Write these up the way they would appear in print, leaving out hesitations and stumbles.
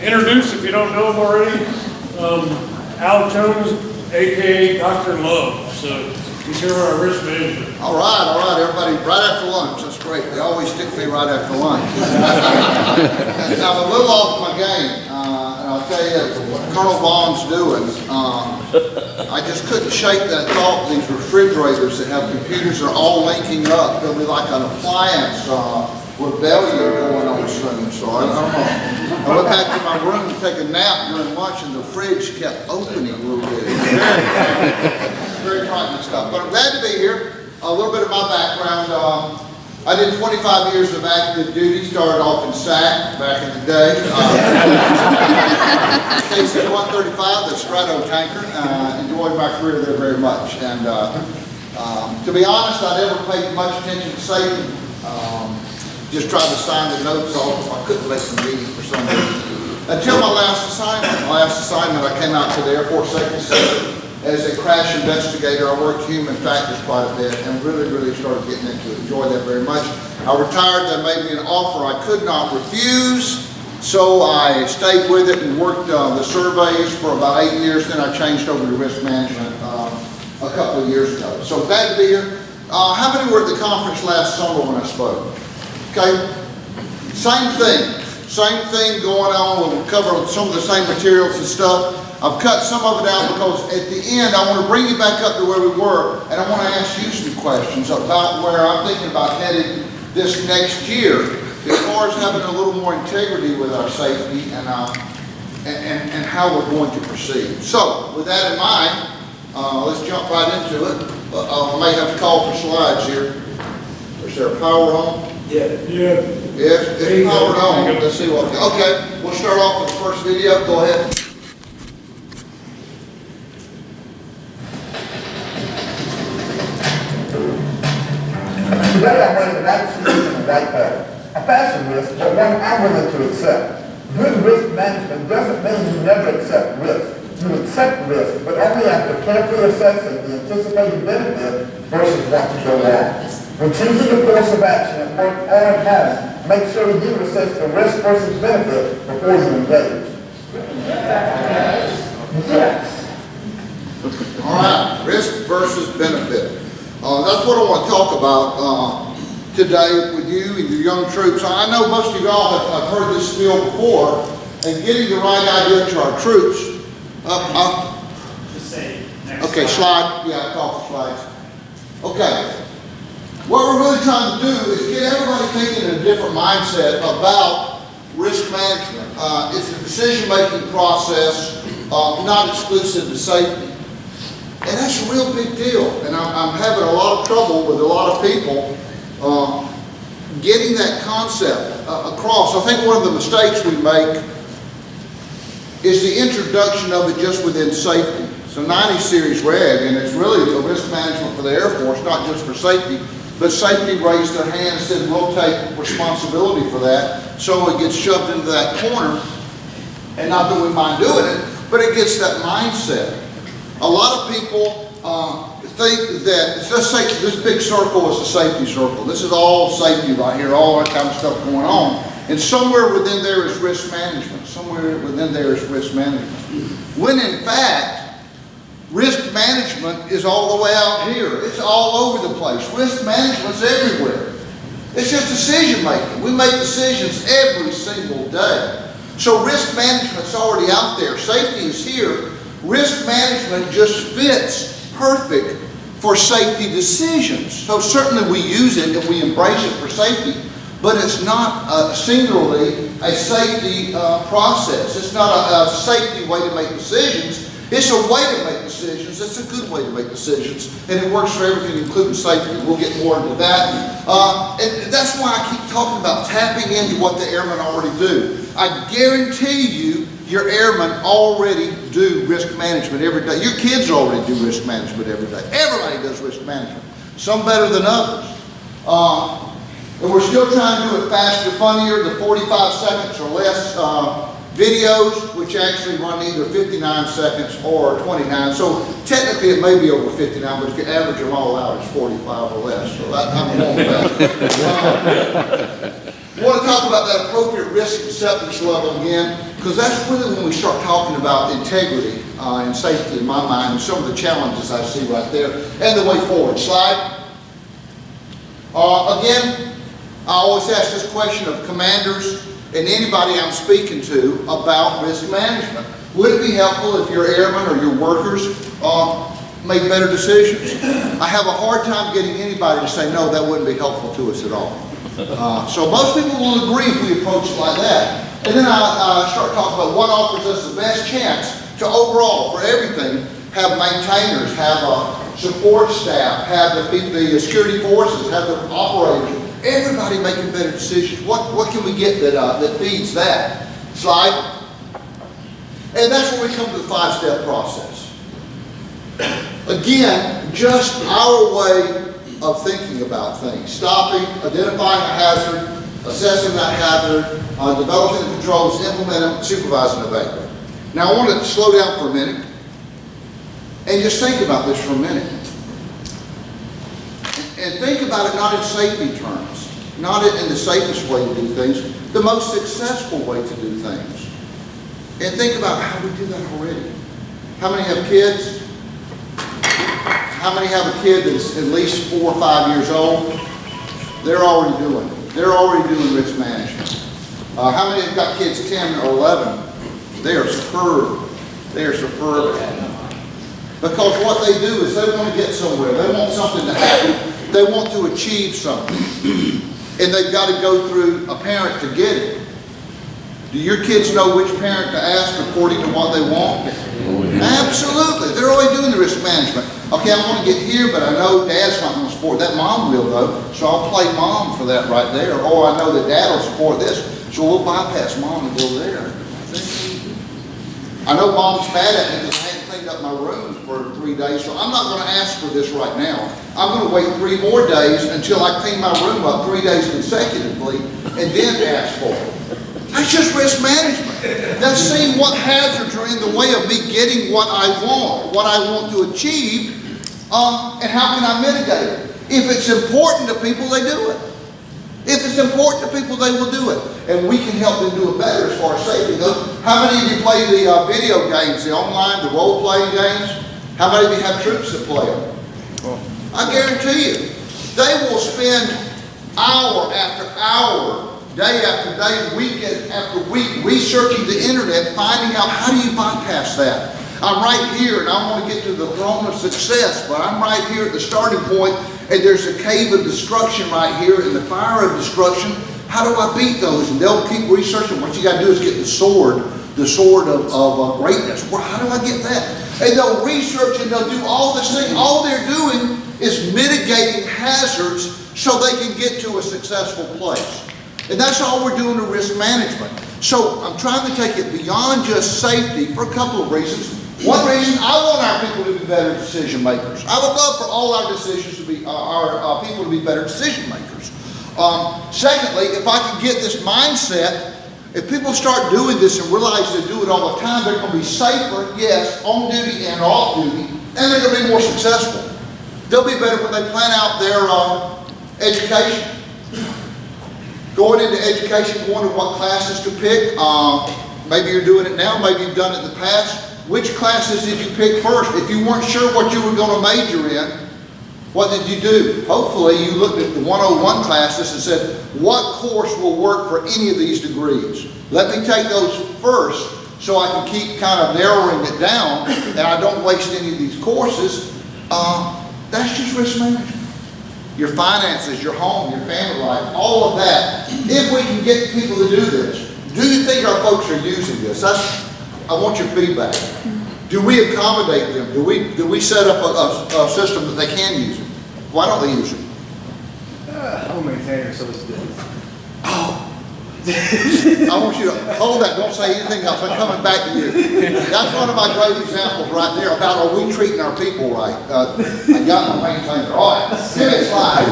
introduce, if you don't know him already, Al Jones, aka Dr. Love. So he's here on our risk management. All right, everybody, right after lunch. That's great. They always stick me right after lunch. I'm a little off my game, and I'll tell you what Colonel Vaughn's doing. I just couldn't shake that thought. These refrigerators that have computers are all linking up. There'll be like an appliance rebellion going on soon. So I don't know. I went back to my room to take a nap during lunch, and the fridge kept opening a little bit. Very frightening stuff. But I'm glad to be here. A little bit of my background. I did 25 years of active duty. Started off in SAC back in the day. KC 135, the Strato tanker. Enjoyed my career there very much. And to be honest, I never paid much attention to safety. Just tried to sign the notes off. I couldn't make the meeting for some reason. Until my last assignment. My last assignment, I came out to the Airport Safety Center as a crash investigator. I worked human factors quite a bit and really started getting into it. Enjoyed that very much. I retired. They made me an offer I could not refuse. So I stayed with it and worked the surveys for about 8 years. Then I changed over to risk management a couple of years ago. So glad to be here. How many were at the conference last summer when I spoke? Okay, same thing going on. We'll cover some of the same materials and stuff. I've cut some of it out because at the end I want to bring you back up to where we were, and I want to ask you some questions about where I'm thinking about headed this next year as far as having a little more integrity with our safety and how we're going to proceed. So with that in mind, let's jump right into it. I may have to call for slides here. Is there a power on? Yeah. If powered on, let's see what. Okay, we'll start off with the first video. Go ahead. Today I'm wearing a white suit and a white belt. A fashion risk, but one I'm willing to accept. Good risk management doesn't mean you never accept risk. You accept risk, but only after carefully assessing the anticipated benefit versus what could go wrong. When choosing a course of action at work or at home, make sure you assess the risk versus benefit before you engage. Yes. All right, risk versus benefit. That's what I want to talk about today with you and your young troops. I know most of y'all have heard this spiel before, and getting the right idea to our troops. Okay, slide. Yeah, call for slides. Okay. What we're really trying to do is get everybody thinking in a different mindset about risk management. It's a decision-making process, not exclusive to safety. And that's a real big deal. And I'm having a lot of trouble with a lot of people getting that concept across. I think one of the mistakes we make is the introduction of it just within safety. It's a 90 series reg, and it's really a risk management for the Air Force, not just for safety. But safety raised their hand and said, we'll take responsibility for that. So it gets shoved into that corner. And not that we mind doing it, but it gets that mindset. A lot of people think that, let's say this big circle is a safety circle. This is all safety right here, all that kind of stuff going on. And somewhere within there is risk management. Somewhere within there is risk management. When in fact, risk management is all the way out here. It's all over the place. Risk management's everywhere. It's just decision making. We make decisions every single day. So risk management's already out there. Safety is here. Risk management just fits perfect for safety decisions. So certainly we use it and we embrace it for safety, but it's not singularly a safety process. It's not a safety way to make decisions. It's a way to make decisions. It's a good way to make decisions. And it works for everything, including safety. We'll get more into that. And that's why I keep talking about tapping into what the airmen already do. I guarantee you, your airmen already do risk management every day. Your kids already do risk management every day. Everybody does risk management. Some better than others. And we're still trying to do it faster, funnier, the 45 seconds or less videos, which actually run either 59 seconds or 29. So technically it may be over 59, but if you average them all out, it's 45 or less. So I'm going with that. We want to talk about that appropriate risk acceptance level again. Because that's really when we start talking about integrity and safety in my mind, and some of the challenges I see right there, and the way forward. Slide. Again, I always ask this question of commanders and anybody I'm speaking to about risk management. Would it be helpful if your airmen or your workers make better decisions? I have a hard time getting anybody to say, no, that wouldn't be helpful to us at all. So most people will agree if we approach it like that. And then I start talking about what offers us the best chance to overall, for everything, have maintainers, have a support staff, have the security forces, have the operators, everybody making better decisions. What can we get that feeds that? Slide. And that's where we come to the 5-step process. Again, just our way of thinking about things. Stopping, identifying a hazard, assessing that hazard, developing the controls, implementing, supervising, evaluating. Now I want to slow down for a minute and just think about this for a minute. And think about it not in safety terms, not in the safest way to do things, the most successful way to do things. And think about how we do that already. How many have kids? How many have a kid that's at least 4 or 5 years old? They're already doing it. They're already doing risk management. How many have got kids 10 or 11? They are superb. They are superb. Because what they do is they want to get somewhere. They want something to happen. They want to achieve something. And they've got to go through a parent to get it. Do your kids know which parent to ask according to what they want? Absolutely. They're already doing the risk management. Okay, I want to get here, but I know Dad's not going to support that. Mom will, though, so I'll play Mom for that right there. Or I know that Dad will support this, so we'll bypass Mom and go there. I know Mom's mad at me because I hadn't cleaned up my rooms for 3 days, so I'm not going to ask for this right now. I'm going to wait 3 more days until I clean my room up 3 days consecutively and then ask for it. That's just risk management. That's seeing what hazards are in the way of me getting what I want to achieve, and how can I mitigate it. If it's important to people, they do it. If it's important to people, they will do it. And we can help them do it better as far as safety goes. How many of you play the video games, the online, the role-playing games? How many of you have troops that play them? I guarantee you, they will spend hour after hour, day after day, week after week, researching the internet, finding out how do you bypass that. I'm right here and I want to get to the throne of success, but I'm right here at the starting point and there's a cave of destruction right here and the fire of destruction. How do I beat those? And they'll keep researching. What you got to do is get the sword of greatness. Well, how do I get that? And they'll research and they'll do all this thing. All they're doing is mitigating hazards so they can get to a successful place. And that's all we're doing in risk management. So I'm trying to take it beyond just safety for a couple of reasons. One reason, I want our people to be better decision makers. I would love for all our decisions to be, our people to be better decision makers. Secondly, if I can get this mindset, if people start doing this and realize they do it all the time, they're going to be safer, yes, on duty and off duty, and they're going to be more successful. They'll be better when they plan out their education. Going into education, wondering what classes to pick. Maybe you're doing it now, maybe you've done it in the past. Which classes did you pick first? If you weren't sure what you were going to major in, what did you do? Hopefully you looked at the 101 classes and said, what course will work for any of these degrees? Let me take those first so I can keep kind of narrowing it down and I don't waste any of these courses. That's just risk management. Your finances, your home, your family life, all of that. If we can get people to do this, do you think our folks are using this? I want your feedback. Do we accommodate them? Do we set up a system that they can use it? Why don't they use it? Home maintainer, so it's good. Oh. I want you to hold that. Don't say anything else. I'm coming back to you. That's one of my great examples right there about are we treating our people right? I got my maintainer. All right, give me a slide.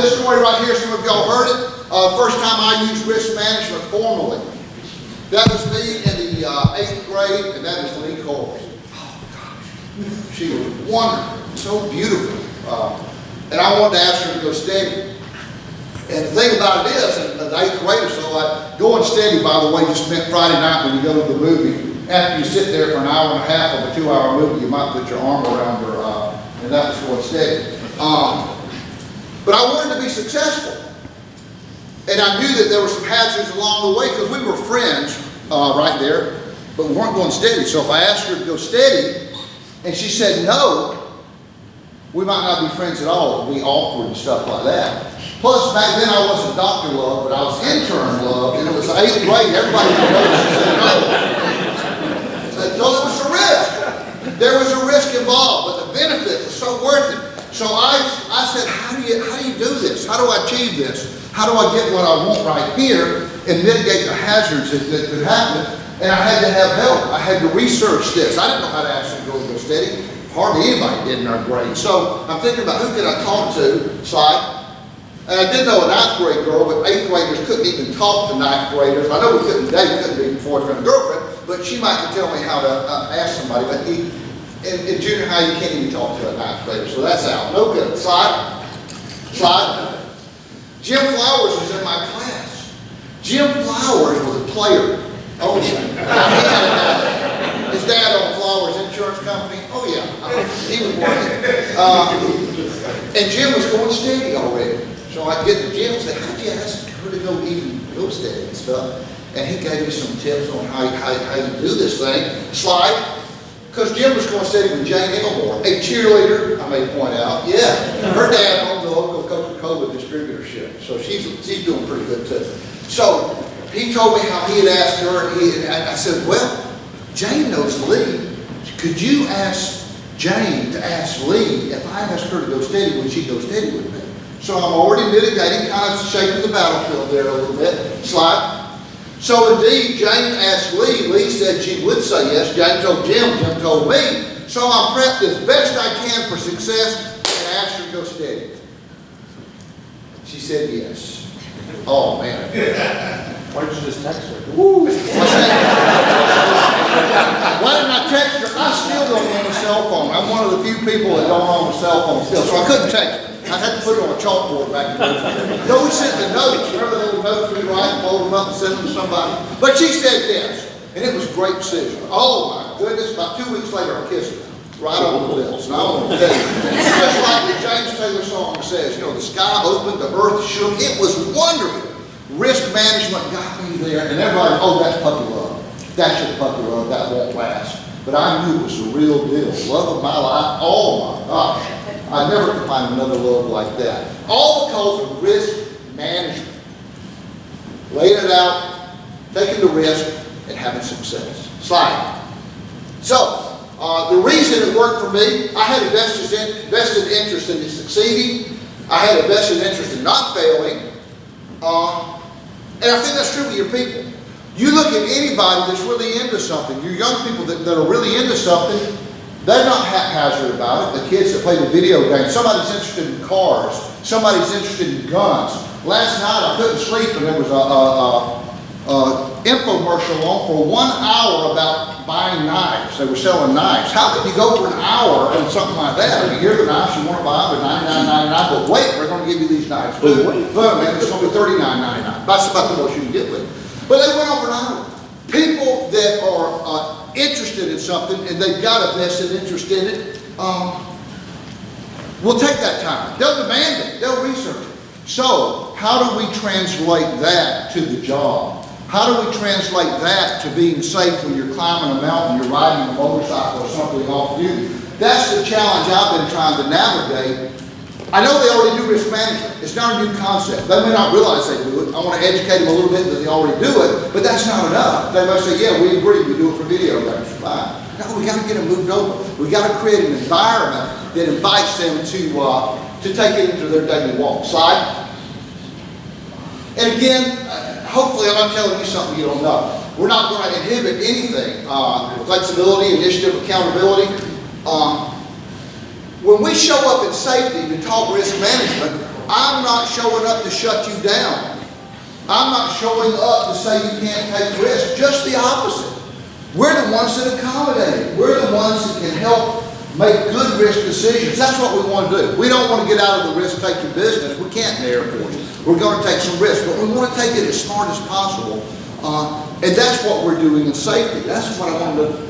This story right here, some of y'all heard it. First time I used risk management formally. That was me in the 8th grade, and that is Lee Cole. Oh, gosh. She was wonderful, so beautiful. And I wanted to ask her to go steady. And the thing about it is, in the 8th grade or so, going steady, by the way, just meant Friday night when you go to the movie, after you sit there for an hour and a half of a 2-hour movie, you might put your arm around her, and that was going steady. But I wanted to be successful. And I knew that there were some hazards along the way, because we were friends right there, but we weren't going steady. So if I asked her to go steady, and she said no, we might not be friends at all. It would be awkward and stuff like that. Plus, back then I wasn't Dr. Love, but I was intern Love, and it was the 8th grade. Everybody knew she said no. So it was a risk. There was a risk involved, but the benefit was so worth it. So I said, how do you do this? How do I achieve this? How do I get what I want right here and mitigate the hazards that could happen? And I had to have help. I had to research this. I didn't know how to actually go steady. Hardly anybody did in our grade. So I'm thinking about who could I talk to, slide. And I did know a 9th grade girl, but 8th graders couldn't even talk to 9th graders. I know we couldn't date, couldn't be boyfriend and girlfriend, but she might could tell me how to ask somebody. But in junior high, you can't even talk to a 9th grader, so that's out. No good. Slide. Jim Flowers was in my class. Jim Flowers was a player. Oh, yeah. His dad owned Flowers Insurance Company. Oh, yeah. He was working. And Jim was going steady already. So I'd get to Jim and say, how'd you ask her to go steady and stuff? And he gave me some tips on how you do this thing. Slide. Because Jim was going steady with Jane Elmore, a cheerleader, I may point out. Yeah. Her dad owned the local Coca-Cola distributorship. So she's doing pretty good too. So he told me how he had asked her, and I said, well, Jane knows Lee. Could you ask Jane to ask Lee if I asked her to go steady, would she go steady with me? So I'm already mitigating, kind of shaping the battlefield there a little bit. Slide. So indeed, Jane asked Lee. Lee said she would say yes. Jane told Jim. Jim told me. So I'm prepped as best I can for success and asked her to go steady. She said yes. Oh, man. Why didn't you just text her? Woo. Why didn't I text her? I still don't own a cell phone. I'm one of the few people that don't own a cell phone still. So I couldn't text her. I had to put it on a chalkboard back in the day. No, we sent the notes. Remember the little notes we write and fold them up and send them to somebody? But she said yes. And it was a great decision. Oh, my goodness. About 2 weeks later, I kissed her. Right on the lips. And I want to tell you, just like the James Taylor song says, you know, the sky opened, the earth shook. It was wonderful. Risk management got me there. And everybody, oh, that's puppy love. That's your puppy love. That won't last. But I knew it was the real deal. Love of my life. Oh, my gosh. I never could find another love like that. All because of risk management. Laying it out, taking the risk, and having success. Slide. So, the reason it worked for me, I had a vested interest in succeeding. I had a vested interest in not failing. And I think that's true with your people. You look at anybody that's really into something, your young people that are really into something, they're not haphazard about it. The kids that play the video games, somebody's interested in cars, somebody's interested in guns. Last night I couldn't sleep and there was a infomercial on for 1 hour about buying knives. They were selling knives. How could you go for an hour on something like that? I mean, here are the knives you want to buy, they're $99.99, but wait, we're going to give you these knives. Boom, and it's going to be $39.99. That's about the most you can get with it. But they went on for an hour. People that are interested in something and they've got a vested interest in it, will take that time. They'll demand it. They'll research it. So, how do we translate that to the job? How do we translate that to being safe when you're climbing a mountain, you're riding a motorcycle or something off duty? That's the challenge I've been trying to navigate. I know they already do risk management. It's not a new concept. They may not realize they do it. I want to educate them a little bit that they already do it, but that's not enough. They might say, yeah, we agree, we do it for video games. Fine. No, we got to get them moved over. We got to create an environment that invites them to take it into their daily walk. Slide. And again, hopefully I'm not telling you something you don't know. We're not going to inhibit anything. Flexibility, initiative, accountability. When we show up in safety to talk risk management, I'm not showing up to shut you down. I'm not showing up to say you can't take risks. Just the opposite. We're the ones that accommodate. We're the ones that can help make good risk decisions. That's what we want to do. We don't want to get out of the risk-taking business. We can't in the Air Force. We're going to take some risks, but we want to take it as smart as possible. And that's what we're doing in safety. That's what I wanted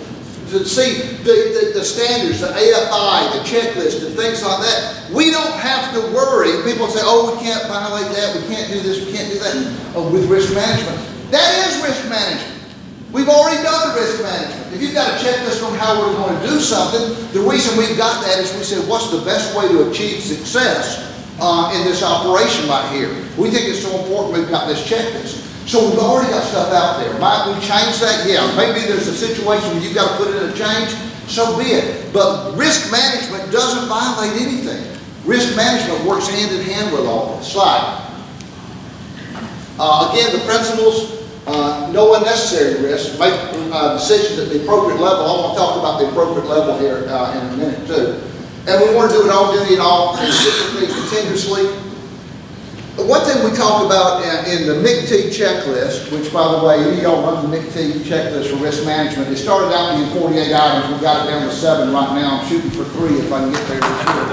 to see, the standards, the AFI, the checklist, and things like that. We don't have to worry. People say, oh, we can't violate that, we can't do this, we can't do that with risk management. That is risk management. We've already done the risk management. If you've got a checklist on how we're going to do something, the reason we've got that is we said, what's the best way to achieve success in this operation right here? We think it's so important we've got this checklist. So we've already got stuff out there. Might we change that? Yeah. Maybe there's a situation where you've got to put it in a change. So be it. But risk management doesn't violate anything. Risk management works hand in hand with all this. Slide. Again, the principles. No unnecessary risk. Make decisions at the appropriate level. I want to talk about the appropriate level here in a minute too. And we want to do it all, doing it all consistently, continuously. One thing we talk about in the MICT checklist, which by the way, any of y'all run the MICT checklist for risk management, it started out being 48 items. We've got it down to 7 right now. I'm shooting for 3 if I can get there this year.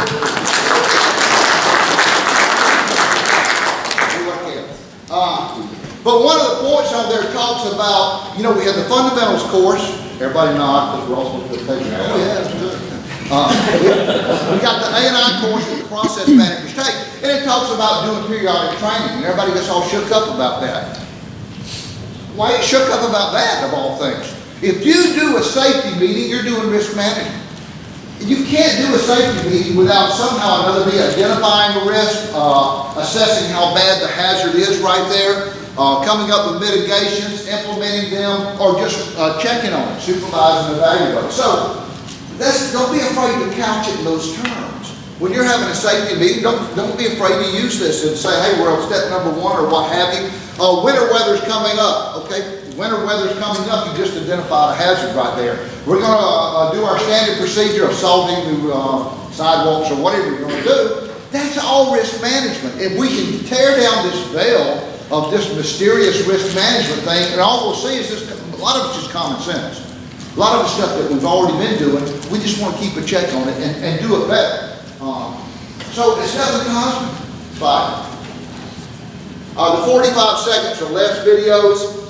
But one of the points on there talks about, you know, we have the fundamentals course. Everybody nod because we're all supposed to take it. Oh yeah, that's good. We got the A&I course that the process managers take, and it talks about doing periodic training, and everybody gets all shook up about that. Why are you shook up about that, of all things? If you do a safety meeting, you're doing risk management. You can't do a safety meeting without somehow or another be identifying the risk, assessing how bad the hazard is right there, coming up with mitigations, implementing them, or just checking on it, supervising and evaluating. So, don't be afraid to couch it in those terms. When you're having a safety meeting, don't be afraid to use this and say, hey, we're on step number 1 or what have you. Winter weather's coming up, okay? Winter weather's coming up, you just identified a hazard right there. We're going to do our standard procedure of salting the sidewalks or whatever we're going to do. That's all risk management. If we can tear down this veil of this mysterious risk management thing, and all we'll see is this, a lot of it's just common sense. A lot of the stuff that we've already been doing, we just want to keep a check on it and do it better. So it's nothing constant. Slide. The 45 seconds or less videos,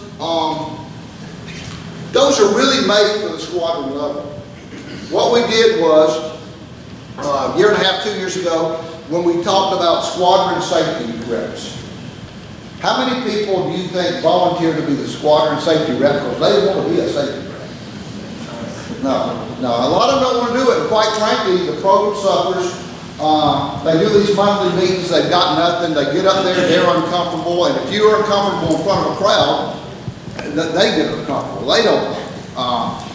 those are really made for the squadron level. What we did was, a year and a half, 2 years ago, when we talked about squadron safety reps. How many people do you think volunteer to be the squadron safety rep because they want to be a safety rep? No. A lot of them don't want to do it. And quite frankly, the program suffers. They do these monthly meetings. They've got nothing. They get up there. They're uncomfortable. And if you're uncomfortable in front of a crowd, they get uncomfortable. They don't.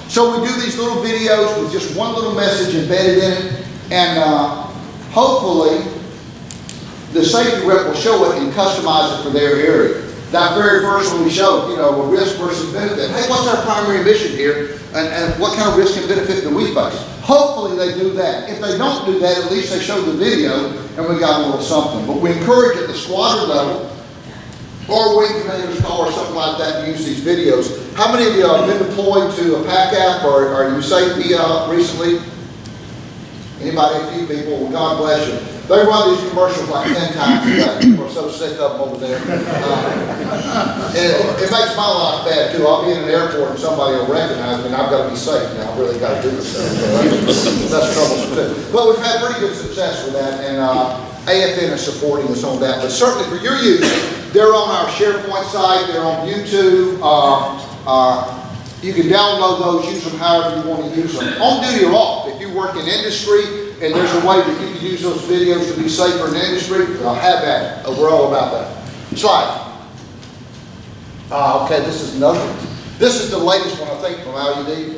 So we do these little videos with just one little message embedded in it, and hopefully the safety rep will show it and customize it for their area. That very first one we showed, you know, a risk versus benefit. Hey, what's our primary mission here, and what kind of risk and benefit do we face? Hopefully they do that. If they don't do that, at least they show the video, and we got a little something. But we encourage at the squadron level, or wing commander's call or something like that, to use these videos. How many of you have been deployed to a PACAP, or are you safety recently? Anybody? A few people. Well, God bless you. They run these commercials like 10 times a day. People are so sick of them over there. And it makes my life bad too. I'll be in an airport and somebody will recognize me and I've got to be safe now. I've really got to do this stuff. So that's troublesome too. But we've had pretty good success with that, and AFN is supporting us on that. But certainly for your use, they're on our SharePoint site, they're on YouTube. You can download those, use them however you want to use them. On duty or off. If you work in industry and there's a way that you can use those videos to be safer in industry, have at it. We're all about that. Slide. Okay, this is another one. This is the latest one, I think, from LUD.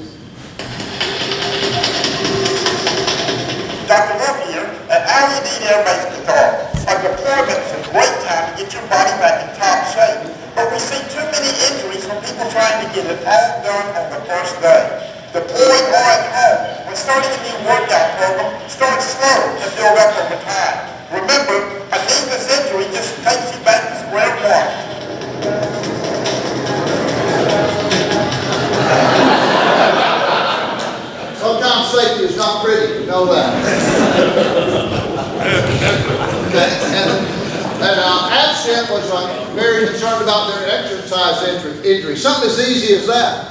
Dr. Love here. At LUD Air Base Qatar, a deployment is a great time to get your body back in top shape. But we see too many injuries from people trying to get it all done on the first day. Deploying or at home, when starting a new workout program, start slow and build up over time. Remember, a needless injury just takes you back to square one. Sometimes safety is not pretty, you know that. Okay. And absent client was very concerned about their exercise injury. Something as easy as that.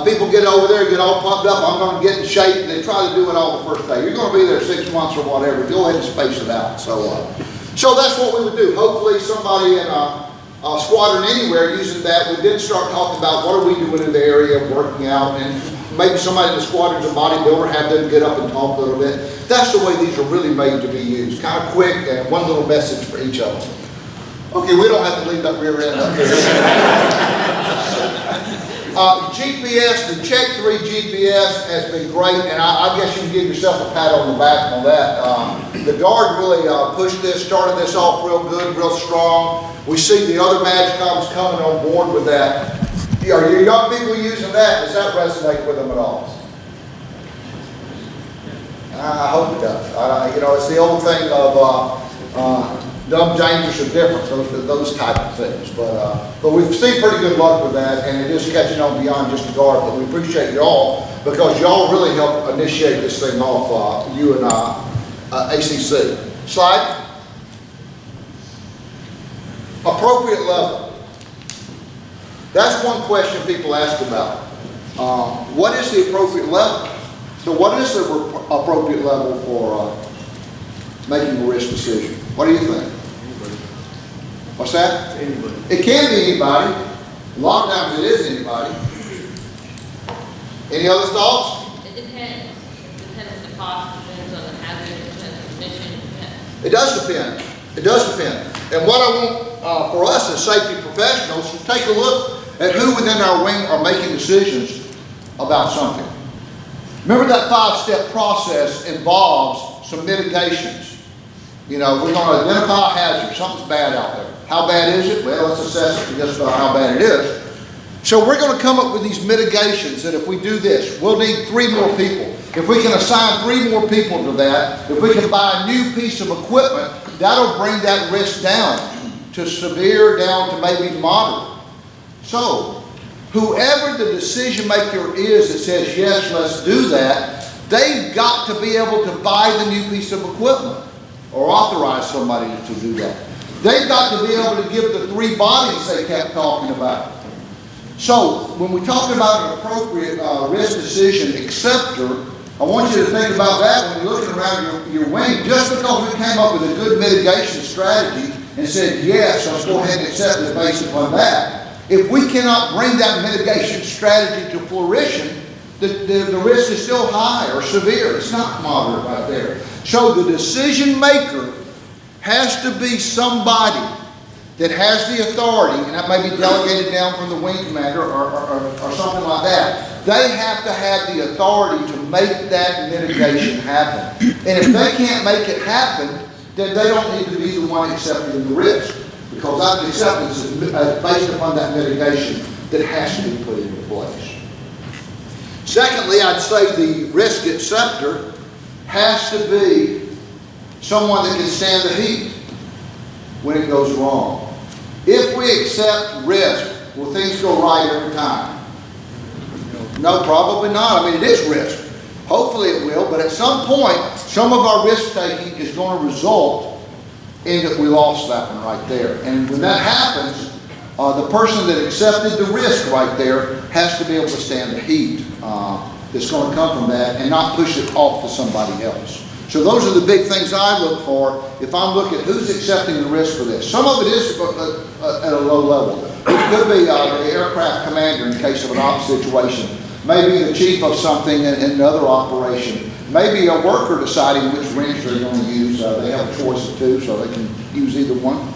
People get over there, get all pumped up, I'm going to get in shape, and they try to do it all the first day. You're going to be there 6 months or whatever. Go ahead and space it out. So that's what we would do. Hopefully somebody in a squadron anywhere using that, we did start talking about what are we doing in the area of working out, and maybe somebody in the squadron's a bodybuilder, have them get up and talk a little bit. That's the way these are really made to be used. Kind of quick and one little message for each of them. Okay, we don't have to leave that rear end up there. GPS, the Check 3 GPS has been great, and I guess you can give yourself a pat on the back on that. The Guard really pushed this, started this off real good, real strong. We see the other MAGCOMs coming on board with that. Are your young people using that? Does that resonate with them at all? I hope it does. You know, it's the old thing of dumb, dangerous, or different, those type of things. But we've seen pretty good luck with that, and it is catching on beyond just the Guard. But we appreciate y'all because y'all really helped initiate this thing off, you and ACC. Slide. Appropriate level. That's one question people ask about. What is the appropriate level? So what is the appropriate level for making a risk decision? What do you think? What's that? Anybody. It can be anybody. A lot of times it is anybody. Any other thoughts? It depends. It depends on the cost, depends on the hazard, depends on the mission. It does depend. It does depend. And what I want for us as safety professionals is to take a look at who within our wing are making decisions about something. Remember that 5-step process involves some mitigations. You know, we're going to identify a hazard. Something's bad out there. How bad is it? Well, let's assess it just about how bad it is. So we're going to come up with these mitigations that if we do this, we'll need 3 more people. If we can assign 3 more people to that, if we can buy a new piece of equipment, that'll bring that risk down to severe, down to maybe moderate. So, whoever the decision maker is that says, yes, let's do that, they've got to be able to buy the new piece of equipment or authorize somebody to do that. They've got to be able to give the 3 bodies they kept talking about. So, when we talk about an appropriate risk decision acceptor, I want you to think about that when you're looking around your wing. Just because we came up with a good mitigation strategy and said, yes, let's go ahead and accept it based upon that. If we cannot bring that mitigation strategy to fruition, the risk is still high or severe. It's not moderate right there. So the decision maker has to be somebody that has the authority, and that may be delegated down from the wing commander or something like that. They have to have the authority to make that mitigation happen. And if they can't make it happen, then they don't need to be the one accepting the risk. Because that acceptance is based upon that mitigation that has to be put into place. Secondly, I'd say the risk acceptor has to be someone that can stand the heat when it goes wrong. If we accept risk, will things go right every time? No, probably not. I mean, it is risk. Hopefully it will, but at some point, some of our risk taking is going to result in that we lost that one right there. And when that happens, the person that accepted the risk right there has to be able to stand the heat that's going to come from that and not push it off to somebody else. So those are the big things I look for if I'm looking at who's accepting the risk for this. Some of it is at a low level. It could be the aircraft commander in case of an ops situation. Maybe the chief of something in another operation. Maybe a worker deciding which wrench they're going to use. They have a choice of 2, so they can use either one.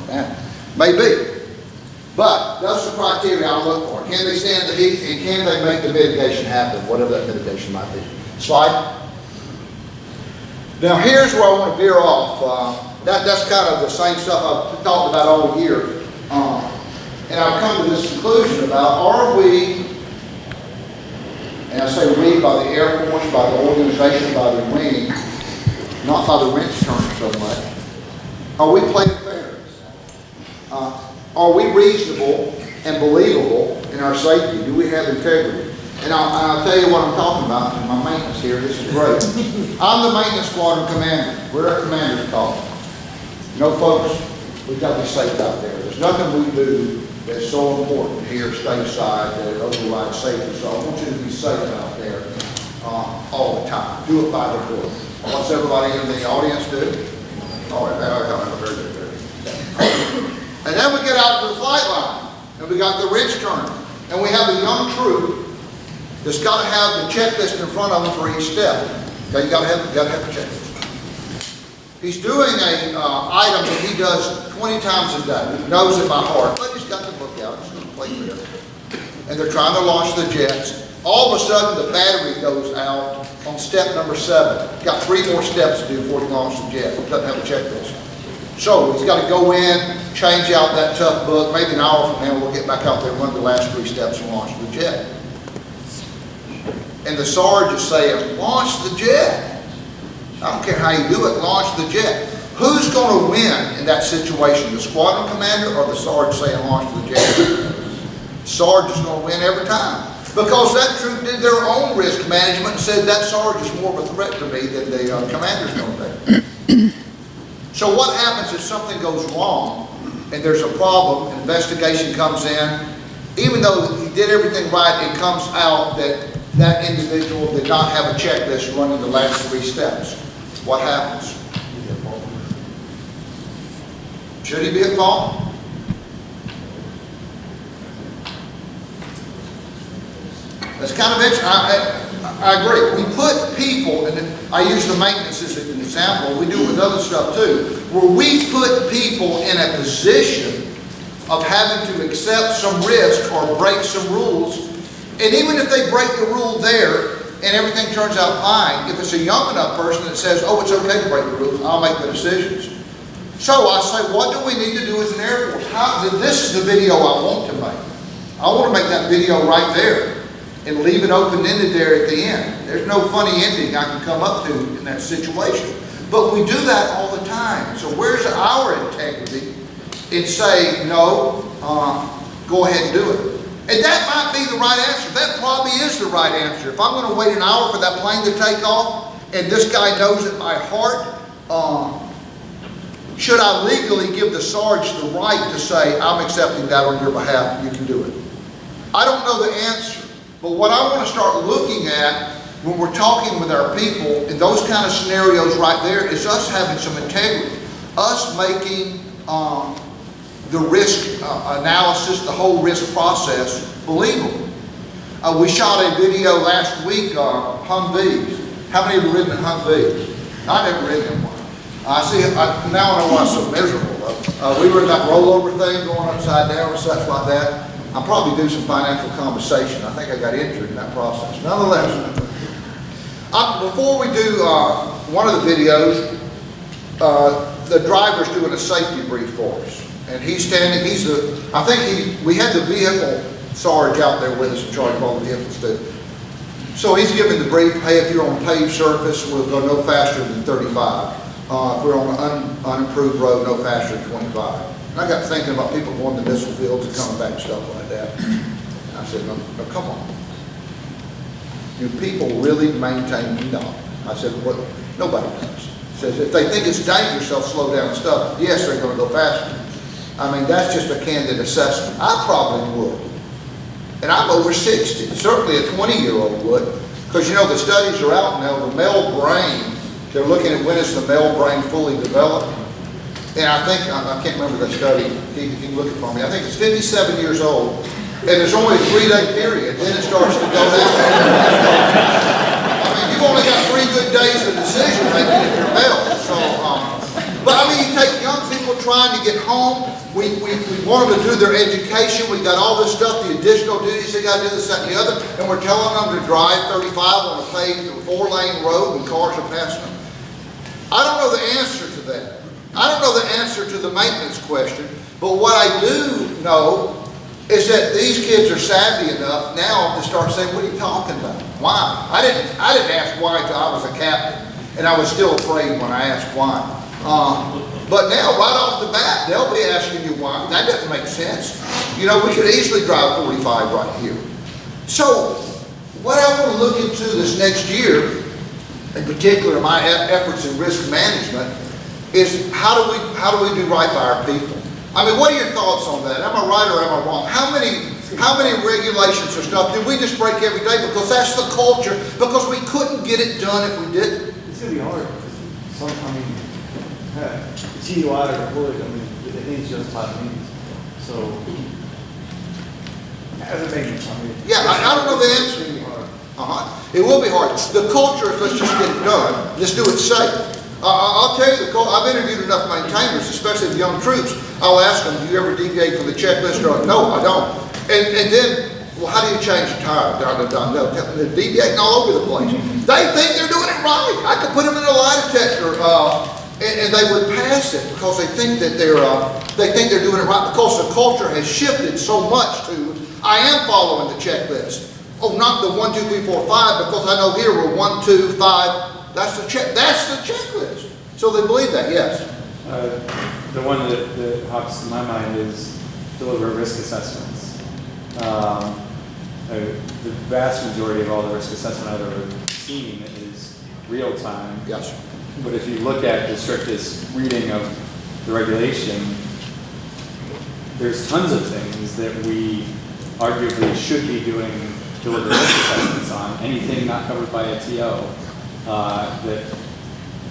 Maybe. But those are the criteria I look for. Can they stand the heat, and can they make the mitigation happen, whatever that mitigation might be. Slide. Now here's where I want to veer off. That's kind of the same stuff I've talked about all year. And I've come to this conclusion about, are we, and I say we by the Air Force, by the organization, by the wing, not by the wrench turner so much. Are we playing fair? Are we reasonable and believable in our safety? Do we have integrity? And I'll tell you what I'm talking about in my maintenance here. This is great. I'm the maintenance squadron commander. We're a commander's call. No folks. we've got to be safe out there. There's nothing we do that's so important here stateside that it overrides safety. So I want you to be safe out there all the time. Do it by the book. What's everybody in the audience do? All right, very good, very good. And then we get out to the flight line, and we got the wrench turner, and we have a young troop that's got to have the checklist in front of them for each step. Okay, you got to have the checklist. He's doing a item that he does 20 times a day. He knows it by heart, but he's got the book out. He's going to play with it. And they're trying to launch the jets. All of a sudden, the battery goes out on step number 7. He's got 3 more steps to do before he launches the jet. He doesn't have a checklist. So he's got to go in, change out that tough book. Maybe an hour from now, we'll get back out there and run the last 3 steps and launch the jet. And the sergeant is saying, launch the jet. I don't care how you do it, launch the jet. Who's going to win in that situation? The squadron commander or the sergeant saying launch the jet? Sergeant's going to win every time. Because that troop did their own risk management and said that sergeant is more of a threat to me than the commander's going to be. So what happens if something goes wrong and there's a problem, investigation comes in, even though he did everything right, it comes out that that individual did not have a checklist running the last 3 steps. What happens? Should he be at fault? That's kind of interesting. I agree. We put people, and I use the maintenance as an example, we do it with other stuff too, where we put people in a position of having to accept some risk or break some rules. And even if they break the rule there and everything turns out fine, if it's a young enough person that says, oh, it's okay to break the rules, I'll make the decisions. So I say, what do we need to do as an Air Force? This is the video I want to make. I want to make that video right there and leave it open-ended there at the end. There's no funny ending I can come up to in that situation. But we do that all the time. So where's our integrity in saying, no, go ahead and do it? And that might be the right answer. That probably is the right answer. If I'm going to wait an hour for that plane to take off, and this guy knows it by heart, should I legally give the sergeant the right to say, I'm accepting that on your behalf, you can do it? I don't know the answer. But what I want to start looking at when we're talking with our people in those kind of scenarios right there is us having some integrity. Us making the risk analysis, the whole risk process, believable. We shot a video last week on Humvees. How many have ridden in Humvees? I never ridden in one. Now I know why it's so miserable. We were in that rollover thing going upside down and such like that. I'll probably do some financial conversation. I think I got injured in that process. Nonetheless, before we do one of the videos, the driver's doing a safety brief for us. And he's standing, we had the vehicle sarge out there with us in charge of all the vehicles too. So he's giving the brief, hey, if you're on a paved surface, we'll go no faster than 35. If we're on an unimproved road, no faster than 25. And I got thinking about people going to missile fields and coming back and stuff like that. And I said, no, come on. Do people really maintain? No. I said, well, nobody does. Says if they think it's dangerous, they'll slow down and stuff. Yes, they're going to go faster. I mean, that's just a candid assessment. I probably would. And I'm over 60. Certainly a 20-year-old would. Because, you know, the studies are out now. The male brain, they're looking at when is the male brain fully developed. And I think, I can't remember the study. You can look it for me. I think it's 57 years old. And there's only a 3-day period. Then it starts to go down. I mean, you've only got 3 good days of decision making if you're male. So, but I mean, you take young people trying to get home. We want them to do their education. We got all this stuff, the additional duties they got to do this, that, and the other, and we're telling them to drive 35 on a paved 4-lane road when cars are passing them. I don't know the answer to that. I don't know the answer to the maintenance question, but what I do know is that these kids are savvy enough now to start saying, what are you talking about? Why? I didn't ask why until I was a captain, and I was still afraid when I asked why. But now, right off the bat, they'll be asking you why. That doesn't make sense. You know, we could easily drive 45 right here. So, what I want to look into this next year, in particular my efforts in risk management, is how do we do right by our people? I mean, what are your thoughts on that? Am I right or am I wrong? How many regulations or stuff did we just break every day because that's the culture, because we couldn't get it done if we didn't? It's gonna be hard, because I mean, TUI or deployed, I mean, it needs just 5 meetings. So, as a maintenance, I mean. Yeah, I don't know the it's answer. extremely hard. It will be hard. The culture is let's just get it done. Let's do it safe. I'll tell you, I've interviewed enough maintainers, especially the young troops. I'll ask them, do you ever deviate from the checklist? Or no, I don't. And then, well, how do you change the tire? No, they're deviating all over the place. They think they're doing it right. I could put them in a lie detector, and they would pass it because they think that they're doing it right, because the culture has shifted so much to, I am following the checklist. Oh, not the 1, 2, 3, 4, 5, because I know here we're 1, 2, 5. That's the checklist. So they believe that, yes. The one that hops in my mind is deliver risk assessments. The vast majority of all the risk assessment I've ever seen is real time. Yes. But if you look at the strictest reading of the regulation, there's tons of things that we arguably should be doing deliver risk assessments on. Anything not covered by a TO that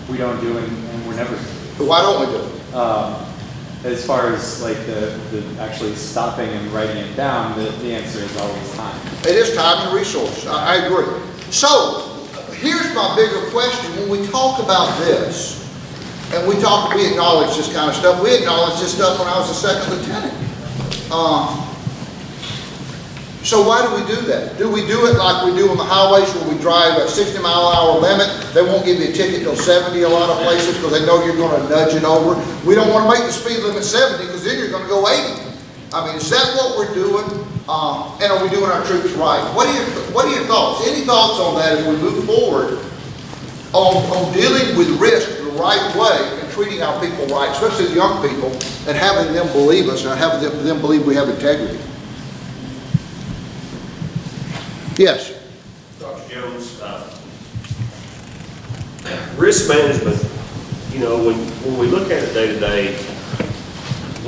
we don't do and we're never doing. Why don't we do it? As far as like the actually stopping and writing it down, the answer is always time. It is time and resource. I agree. So, here's my bigger question. When we talk about this, and we acknowledge this kind of stuff, we acknowledged this stuff when I was a second lieutenant. So why do we do that? Do we do it like we do on the highways where we drive a 60-mile-an-hour limit? They won't give you a ticket till 70 a lot of places because they know you're going to nudge it over. We don't want to make the speed limit 70 because then you're going to go 80. I mean, is that what we're doing? And are we doing our troops right? What are your thoughts? Any thoughts on that as we move forward on dealing with risk the right way and treating our people right, especially the young people, and having them believe us and having them believe we have integrity? Yes. Dr. Jones, risk management, you know, when we look at it day to day,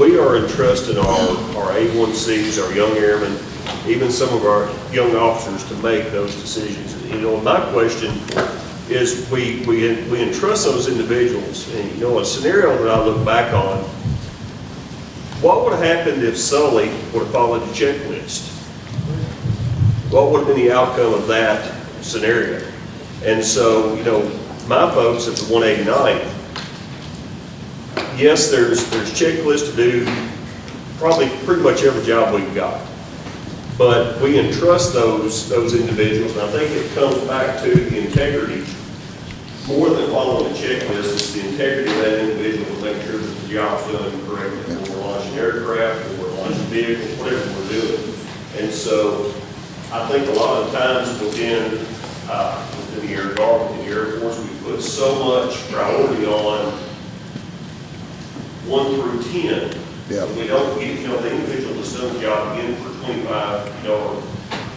we are entrusting our A1Cs, our young airmen, even some of our young officers to make those decisions. And, you know, my question is we entrust those individuals, and, you know, a scenario that I look back on, what would have happened if Sully would have followed the checklist? What would have been the outcome of that scenario? And so, you know, my folks at the 189, yes, there's checklists to do probably pretty much every job we've got. But we entrust those individuals, and I think it comes back to the integrity. More than following the checklist, it's the integrity of that individual to make sure that the job's done correctly. When we're launching aircraft, when we're launching vehicles, whatever we're doing. And so, I think a lot of times within the Air Guard, within the Air Force, we put so much priority on 1 through 10. Yeah. We don't get, you know, the individual that's done the job again for 25, you know, or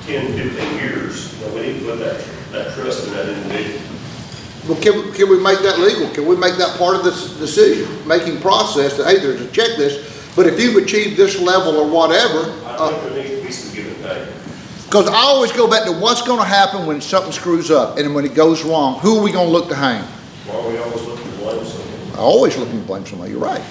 10, 15 years. You know, we need to put that trust in that individual. Well, can we make that legal? Can we make that part of this decision-making process that, hey, there's a checklist, but if you've achieved this level or whatever. I think there needs to be some give and take. Because I always go back to what's going to happen when something screws up and when it goes wrong. Who are we going to look to hang? Why are we always looking to blame someone? Always looking to blame somebody. You're right.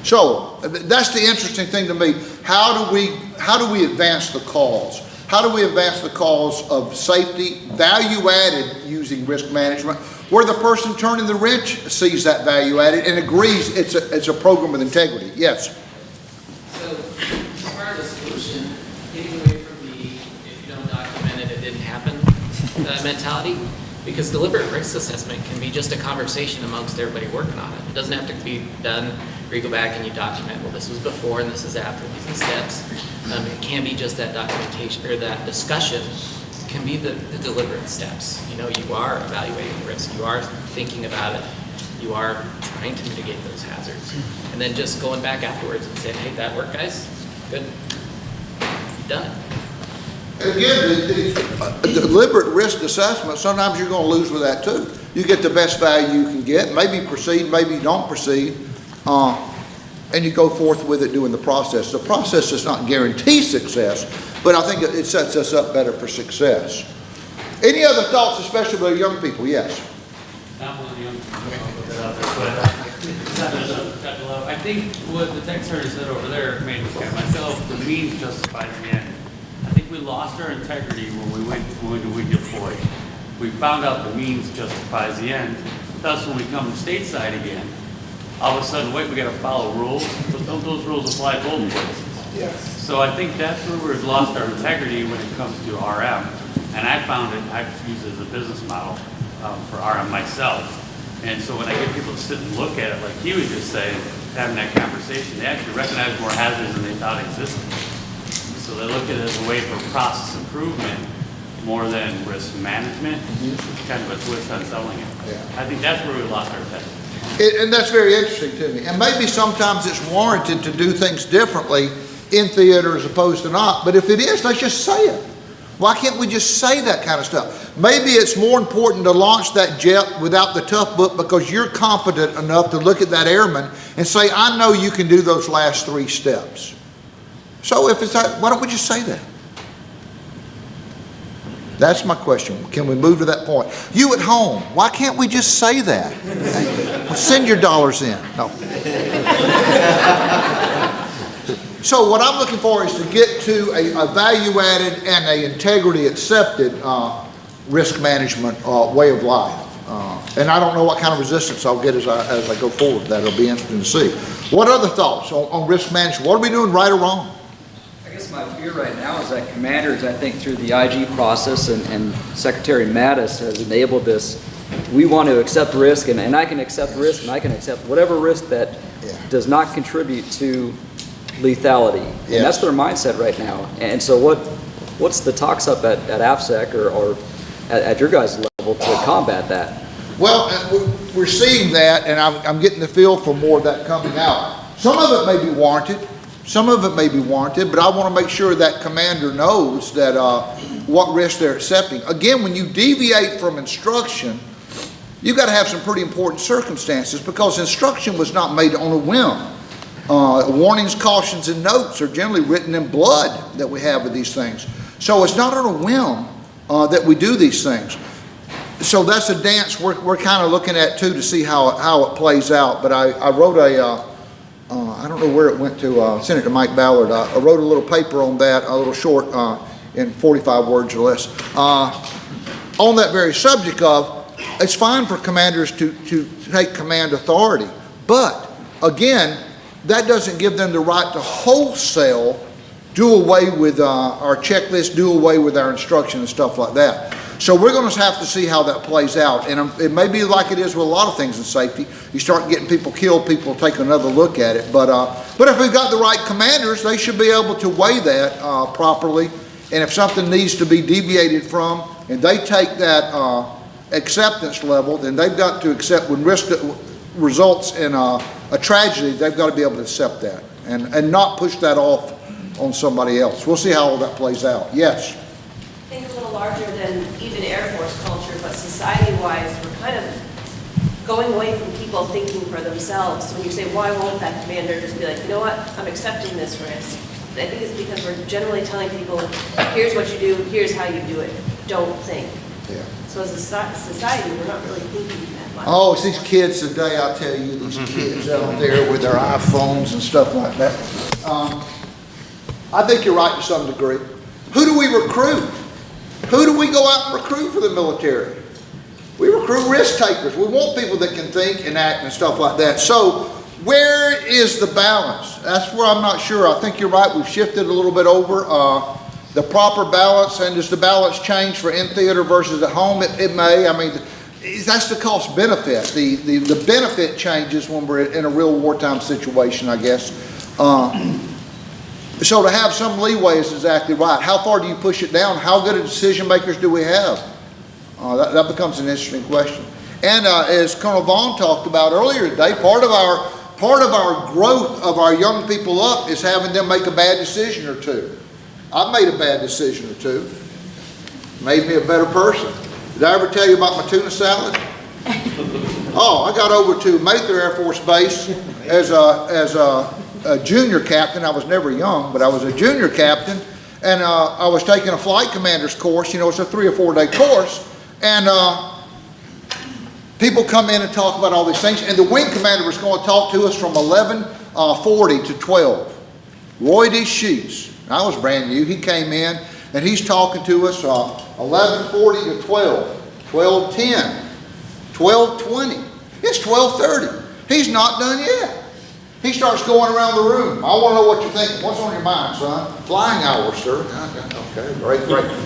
So that's the interesting thing to me. How do we advance the cause? How do we advance the cause of safety, value added using risk management, where the person turning the wrench sees that value added and agrees it's a program with integrity? Yes. So, as far as a solution, getting away from the if you don't document it, it didn't happen mentality, because deliberate risk assessment can be just a conversation amongst everybody working on it. It doesn't have to be done where you go back and you document, well, this was before and this is after, these are steps. It can be just that documentation or that discussion can be the deliberate steps. You know, you are evaluating the risk, you are thinking about it, you are trying to mitigate those hazards. And then just going back afterwards and saying, hey, that worked, guys? Good. You've done it. Again, the deliberate risk assessment, sometimes you're going to lose with that too. you get the best value you can get. Maybe proceed, maybe you don't proceed, and you go forth with it doing the process. The process does not guarantee success, but I think it sets us up better for success. Any other thoughts, especially with young people? Yes. Not one of the young people, I'll put that out there, but I think what the tech sergeant said over there made myself, the means justifies the end. I think we lost our integrity when we deployed. We found out the means justifies the end. Thus, when we come stateside again, all of a sudden, wait, we got to follow rules, but don't those rules apply both places? Yes. So I think that's where we've lost our integrity when it comes to RM. And I found it, I've used it as a business model for RM myself. And so when I get people to sit and look at it, like he was just saying, having that conversation, they actually recognize more hazards than they thought existed. So they look at it as a way for process improvement more than risk management. It's kind of a twist on selling it. Yeah. I think that's where we lost our integrity. And that's very interesting to me. And maybe sometimes it's warranted to do things differently in theater as opposed to not. But if it is, let's just say it. Why can't we just say that kind of stuff? Maybe it's more important to launch that jet without the tough book because you're competent enough to look at that airman and say, I know you can do those last 3 steps. So if it's that, why don't we just say that? That's my question. Can we move to that point? You at home, why can't we just say that? Well, send your dollars in. No. So what I'm looking for is to get to a value-added and a integrity-accepted risk management way of life. And I don't know what kind of resistance I'll get as I go forward. That'll be interesting to see. What other thoughts on risk management? What are we doing right or wrong? I guess my fear right now is that commanders, I think through the IG process and Secretary Mattis has enabled this, we want to accept risk and I can accept risk and I can accept whatever risk that does not contribute to lethality. Yes. And that's their mindset right now. And so what's the talks up at AFSEC or at your guys' level to combat that? Well, we're seeing that, and I'm getting the feel for more of that coming out. Some of it may be warranted. Some of it may be warranted, but I want to make sure that commander knows that what risk they're accepting. Again, when you deviate from instruction, you've got to have some pretty important circumstances because instruction was not made on a whim. Warnings, cautions, and notes are generally written in blood that we have with these things. So it's not on a whim that we do these things. So that's a dance we're kind of looking at too to see how it plays out. But I wrote I don't know where it went to, sent it to Mike Ballard. I wrote a little paper on that, a little short in 45 words or less, on that very subject of it's fine for commanders to take command authority. But again, that doesn't give them the right to wholesale do away with our checklist, do away with our instruction and stuff like that. So we're going to have to see how that plays out. And it may be like it is with a lot of things in safety. You start getting people killed, people take another look at it. But if we've got the right commanders, they should be able to weigh that properly. And if something needs to be deviated from, and they take that acceptance level, then they've got to accept when risk results in a tragedy, they've got to be able to accept that and not push that off on somebody else. We'll see how all that plays out. Yes? I think a little larger than even Air Force culture, but society-wise, we're kind of going away from people thinking for themselves. So when you say, why won't that commander just be like, you know what, I'm accepting this risk. I think it's because we're generally telling people, here's what you do, here's how you do it. Don't think. Yeah. So as a society, we're not really thinking that much. Oh, it's these kids today, I'll tell you, these kids out there with their iPhones and stuff like that. I think you're right to some degree. Who do we recruit? Who do we go out and recruit for the military? We recruit risk takers. We want people that can think and act and stuff like that. So where is the balance? That's where I'm not sure. I think you're right. We've shifted a little bit over. The proper balance, and does the balance change for in theater versus at home? It may. I mean, that's the cost benefit. The benefit changes when we're in a real wartime situation, I guess. So to have some leeway is exactly right. How far do you push it down? How good of decision makers do we have? That becomes an interesting question. And as Colonel Vaughn talked about earlier today, part of our growth of our young people up is having them make a bad decision or two. I've made a bad decision or two. Made me a better person. Did I ever tell you about my tuna salad? Oh, I got over to Mather Air Force Base as a junior captain. I was never young, but I was a junior captain, and I was taking a flight commander's course. You know, it's a 3 or 4 day course, and people come in and talk about all these things, and the wing commander was going to talk to us from 11:40 to 12. Roy D. Sheets, I was brand new, he came in, and he's talking to us 11:40 to 12, 12:10, 12:20, it's 12:30. He's not done yet. He starts going around the room. I want to know what you're thinking. What's on your mind, son? Flying hours, sir. Okay, great.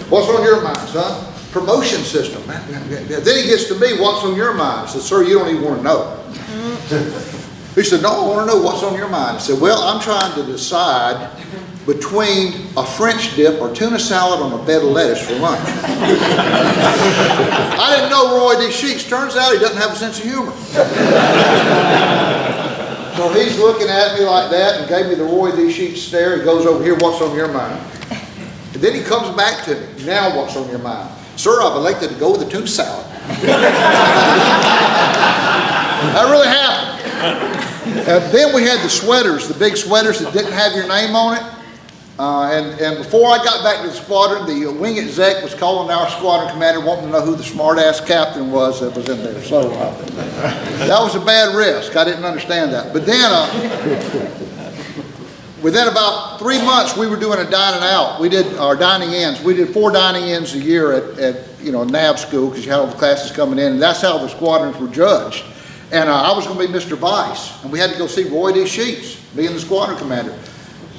What's on your mind, son? Promotion system. Then he gets to me, what's on your mind? I said, sir, you don't even want to know. He said, no, I want to know what's on your mind. I said, well, I'm trying to decide between a French dip or tuna salad on a bed of lettuce for lunch. I didn't know Roy D. Sheets. Turns out he doesn't have a sense of humor. So he's looking at me like that and gave me the Roy D. Sheets stare. He goes over here, what's on your mind? And then he comes back to me. Now what's on your mind? Sir, I've elected to go with the tuna salad. That really happened. And then we had the sweaters, the big sweaters that didn't have your name on it. And before I got back to the squadron, the wing exec was calling our squadron commander, wanting to know who the smart-ass captain was that was in there. So that was a bad risk. I didn't understand that. But then, within about 3 months, we were doing a dining out. We did our dining ins. We did 4 dining ins a year at NAV school, because you had all the classes coming in, and that's how the squadrons were judged. And I was going to be Mr. Vice, and we had to go see Roy D. Sheets, being the squadron commander.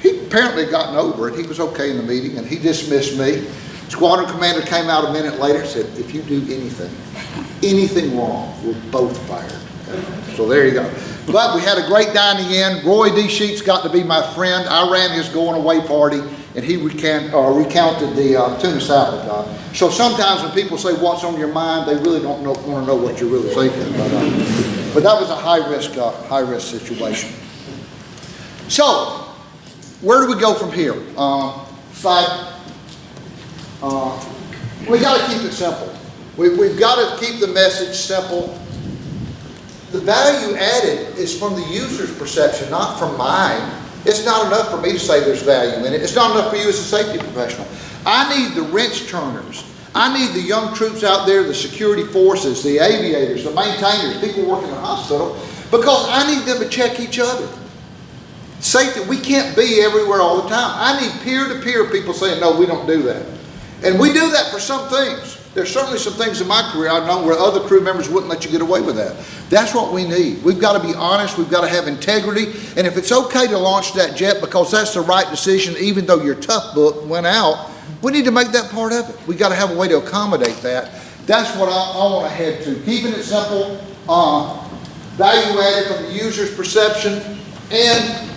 He apparently had gotten over it. He was okay in the meeting, and he dismissed me. Squadron commander came out a minute later and said, if you do anything wrong, we're both fired. So there you go. But we had a great dining in. Roy D. Sheets got to be my friend. I ran his going away party, and he recounted the tuna salad. So sometimes when people say what's on your mind, they really don't want to know what you're really thinking. But that was a high risk situation. So where do we go from here? We got to keep it simple. We've got to keep the message simple. The value added is from the user's perception, not from mine. It's not enough for me to say there's value in it. It's not enough for you as a safety professional. I need the wrench turners. I need the young troops out there, the security forces, the aviators, the maintainers, people working in the hospital, because I need them to check each other. Safety, we can't be everywhere all the time. I need peer-to-peer people saying, no, we don't do that. And we do that for some things. There's certainly some things in my career I've known where other crew members wouldn't let you get away with that. That's what we need. We've got to be honest. We've got to have integrity. And if it's okay to launch that jet because that's the right decision, even though your tough book went out, we need to make that part of it. We've got to have a way to accommodate that. That's what I want to head to. Keeping it simple, value added from the user's perception, and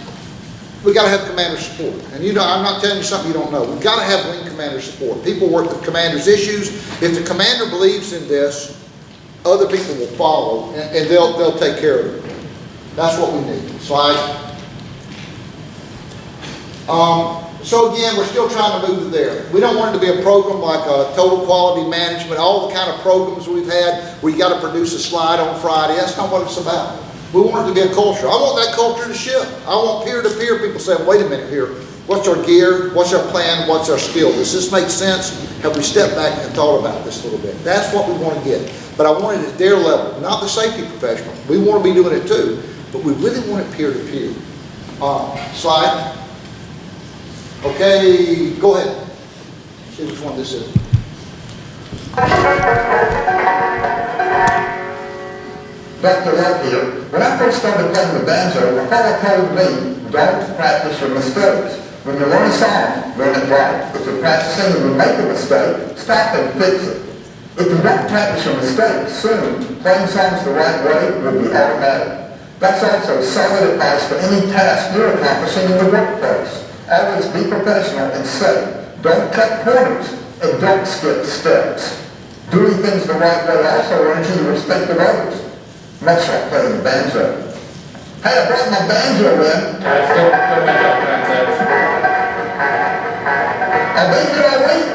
we got to have commander support. And you know, I'm not telling you something you don't know. We've got to have wing commander support. People work with commander's issues. If the commander believes in this, other people will follow, and they'll take care of it. That's what we need. Slide. So again, we're still trying to move there. We don't want it to be a program like total quality management, all the kind of programs we've had where you got to produce a slide on Friday. That's not what it's about. We want it to be a culture. I want that culture to shift. I want peer-to-peer people saying, wait a minute here, what's our gear, what's our plan, what's our skill? Does this make sense? Have we stepped back and thought about this a little bit? That's what we want to get. But I want it at their level, not the safety professional. We want to be doing it too, but we really want it peer-to-peer. Slide. Okay, go ahead. See which one this is. Dr. Love here. When I first started playing the banjo, my father told me, don't practice your mistakes. When you learn a song, learn it right. If you're practicing and you make a mistake, stop and fix it. If you don't practice your mistakes, soon, playing songs the right way will be automatic. That's also solid advice for any task you're accomplishing in the workplace. Always be professional and safe. Don't cut corners and don't skip steps. Doing things the right way also earns you the respect of others. Much like playing the banjo. Hey, I brought my banjo in. I'll be here all week.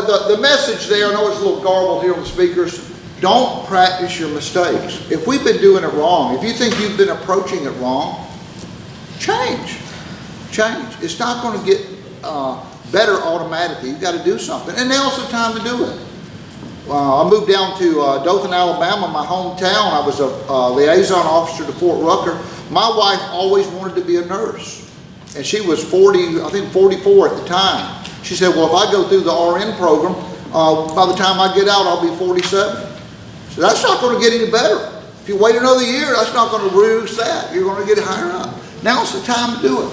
the message there, I know it's a little garbled here on the speakers, don't practice your mistakes. If we've been doing it wrong, if you think you've been approaching it wrong, change. Change. It's not going to get better automatically. You've got to do something. And now's the time to do it. I moved down to Dothan, Alabama, my hometown. I was a liaison officer to Fort Rucker. My wife always wanted to be a nurse. And she was 40, I think 44 at the time. She said, well, if I go through the RN program, by the time I get out, I'll be 47. So that's not going to get any better. If you wait another year, that's not going to reduce that. You're going to get higher up. Now's the time to do it.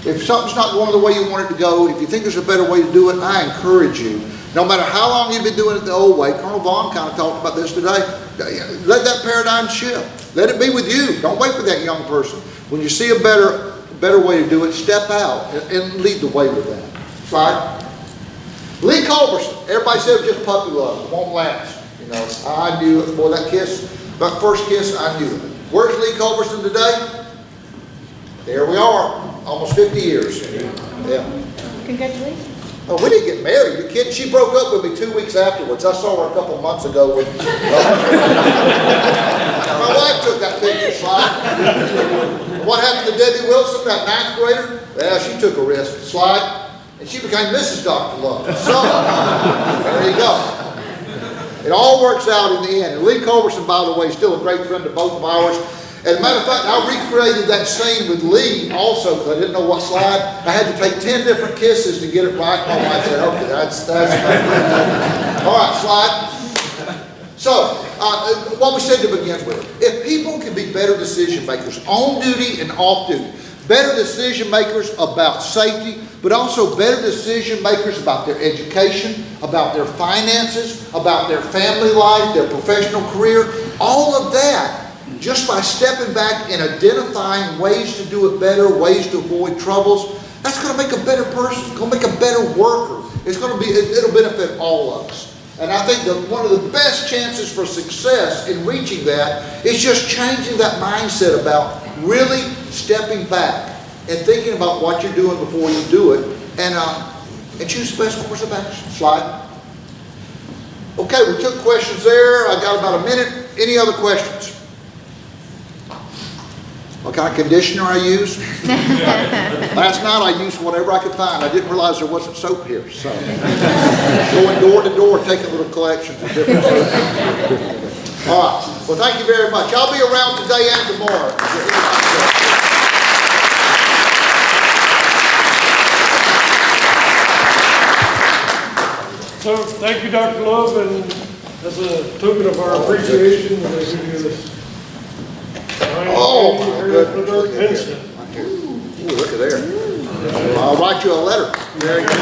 If something's not going the way you want it to go, if you think there's a better way to do it, I encourage you. No matter how long you've been doing it the old way, Colonel Vaughn kind of talked about this today, let that paradigm shift. Let it be with you. Don't wait for that young person. When you see a better way to do it, step out and lead the way with that. Right? Lee Culberson, everybody said it was just puppy love. It won't last. You know, I knew it. Boy, that kiss, that first kiss, I knew it. Where's Lee Culberson today? There we are. Almost 50 years. Yeah. Congratulations. Oh, we didn't get married. You kidding? She broke up with me 2 weeks afterwards. I saw her a couple months ago. My wife took that picture slide. What happened to Debbie Wilson, that 9th grader? Well, she took a risk. Slide. And she became Mrs. Dr. Love. So, there you go. It all works out in the end. And Lee Culberson, by the way, is still a great friend of both of ours. As a matter of fact, I recreated that scene with Lee also because I didn't know what slide. I had to take 10 different kisses to get it right. My wife said, okay, that's all right, slide. So, what we said to begin with, if people can be better decision makers on duty and off duty, better decision makers about safety, but also better decision makers about their education, about their finances, about their family life, their professional career, all of that, just by stepping back and identifying ways to do it better, ways to avoid troubles, that's going to make a better person. It's going to make a better worker. It'll benefit all of us. And I think that one of the best chances for success in reaching that is just changing that mindset about really stepping back and thinking about what you're doing before you do it, and choose the best course of action. Slide. Okay, we took questions there. I got about a minute. Any other questions? What kind of conditioner I use? Last night I used whatever I could find. I didn't realize there wasn't soap here. So going door to door, taking little collections of different soap. All right. Well, thank you very much. I'll be around today and tomorrow. So, thank you, Dr. Love, and as a token of our appreciation, we're going to give you this. Oh, my goodness. Ooh, look at there. I'll write you a letter. Very good.